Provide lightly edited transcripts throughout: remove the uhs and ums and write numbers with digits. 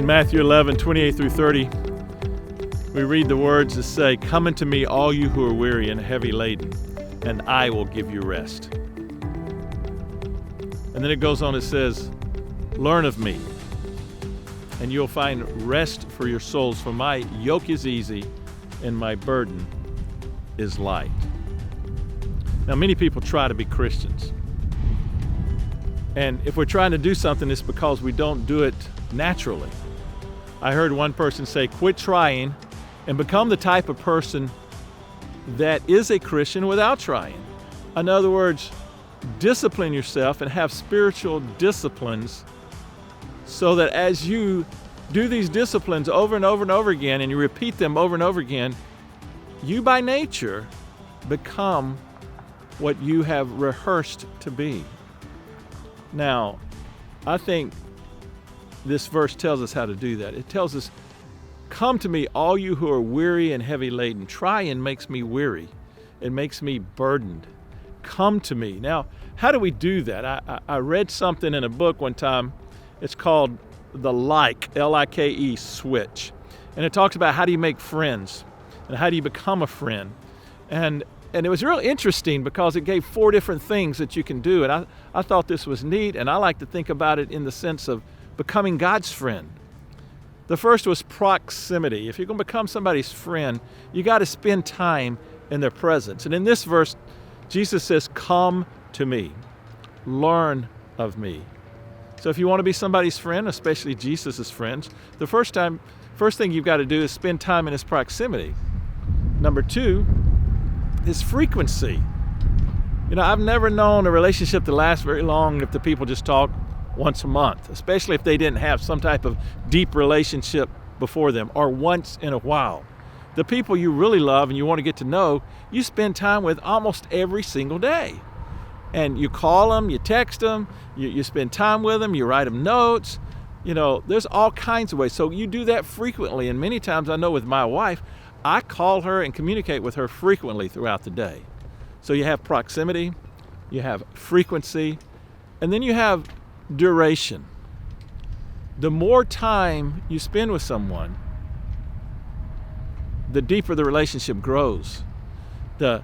In Matthew 11, 28 through 30, we read the words that say, "Come unto me, all you who are weary and heavy laden, and I will give you rest." And then it goes on, it says, "Learn of me, and you'll find rest for your souls, for my yoke is easy and my burden is light." Now, many people try to be Christians. And if we're trying to do something, it's because we don't do it naturally. I heard one person say, quit trying and become the type of person that is a Christian without trying. In other words, discipline yourself and have spiritual disciplines so that as you do these disciplines over and over and over again, and you repeat them over and over again, you by nature become what you have rehearsed to be. Now, I think this verse tells us how to do that. It tells us, "Come to me, all you who are weary and heavy laden." Trying makes me weary. It makes me burdened. Come to me. Now, how do we do that? I read something in a book one time. It's called the L-I-K-E switch. And it talks about how do you make friends and how do you become a friend. And it was real interesting because it gave 4 different things that you can do. And I thought this was neat, and I like to think about it in the sense of becoming God's friend. The first was proximity. If you're going to become somebody's friend, you got to spend time in their presence. And in this verse, Jesus says, "Come to me, learn of me." So if you want to be somebody's friend, especially Jesus' friends, the first thing you've got to do is spend time in his proximity. Number 2 is frequency. You know, I've never known a relationship to last very long if the people just talk once a month, especially if they didn't have some type of deep relationship before them, or once in a while. The people you really love and you want to get to know, you spend time with almost every single day. And you call them, you text them, you spend time with them, you write them notes. You know, there's all kinds of ways. So you do that frequently. And many times, I know with my wife, I call her and communicate with her frequently throughout the day. So you have proximity, you have frequency, and then you have duration. The more time you spend with someone, the deeper the relationship grows, the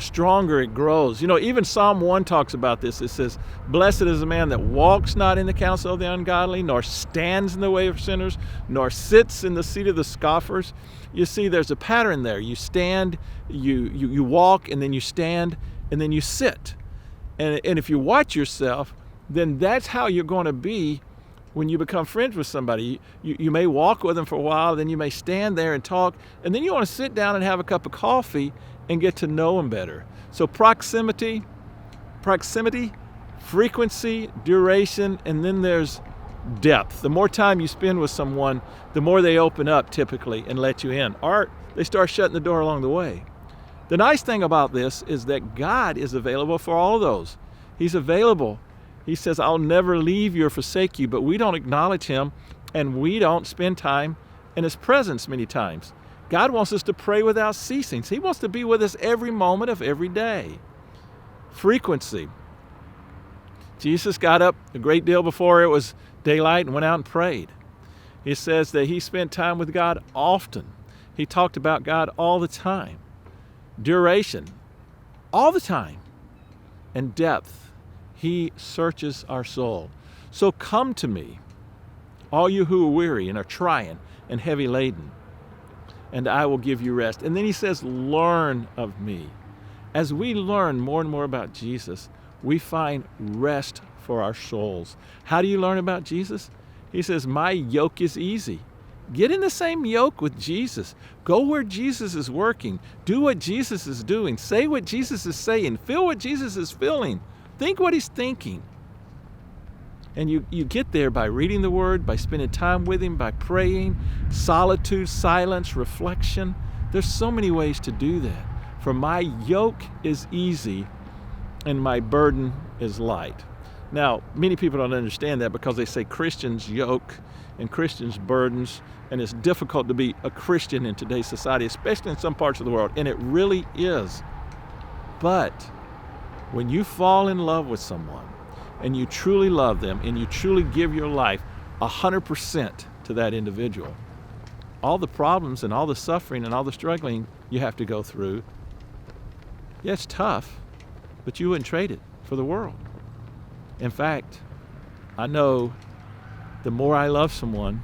stronger it grows. You know, even Psalm 1 talks about this. It says, "Blessed is the man that walks not in the counsel of the ungodly, nor stands in the way of sinners, nor sits in the seat of the scoffers." You see, there's a pattern there. You stand, you walk, and then you stand, and then you sit. And if you watch yourself, then that's how you're going to be when you become friends with somebody. You may walk with them for a while, then you may stand there and talk, and then you want to sit down and have a cup of coffee and get to know them better. So proximity, frequency, duration, and then there's depth. The more time you spend with someone, the more they open up typically and let you in, or they start shutting the door along the way. The nice thing about this is that God is available for all of those. He's available. He says, "I'll never leave you or forsake you," but we don't acknowledge him and we don't spend time in his presence many times. God wants us to pray without ceasing. He wants to be with us every moment of every day. Frequency. Jesus got up a great deal before it was daylight and went out and prayed. It says that he spent time with God often. He talked about God all the time. Duration, all the time. And depth. He searches our soul. So come to me, all you who are weary and are trying and heavy laden, and I will give you rest. And then he says, learn of me. As we learn more and more about Jesus, we find rest for our souls. How do you learn about Jesus? He says, my yoke is easy. Get in the same yoke with Jesus. Go where Jesus is working. Do what Jesus is doing. Say what Jesus is saying. Feel what Jesus is feeling. Think what he's thinking. And you get there by reading the Word, by spending time with him, by praying, solitude, silence, reflection. There's so many ways to do that. For my yoke is easy and my burden is light. Now, many people don't understand that because they say Christians yoke and Christians burdens, and it's difficult to be a Christian in today's society, especially in some parts of the world, and it really is. But when you fall in love with someone and you truly love them and you truly give your life 100%, to that individual. All the problems and all the suffering and all the struggling you have to go through, yeah, it's tough, but you wouldn't trade it for the world. In fact, I know the more I love someone,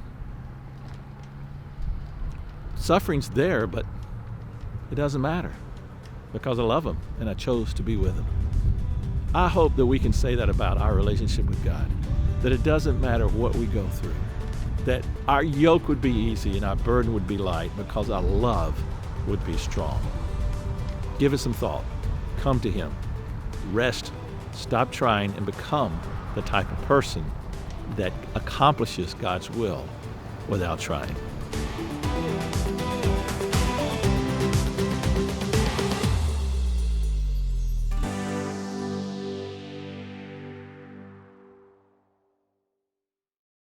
suffering's there, but it doesn't matter because I love them and I chose to be with them. I hope that we can say that about our relationship with God, that it doesn't matter what we go through, that our yoke would be easy and our burden would be light because our love would be strong. Give it some thought. Come to Him. Rest. Stop trying and become the type of person that accomplishes God's will without trying.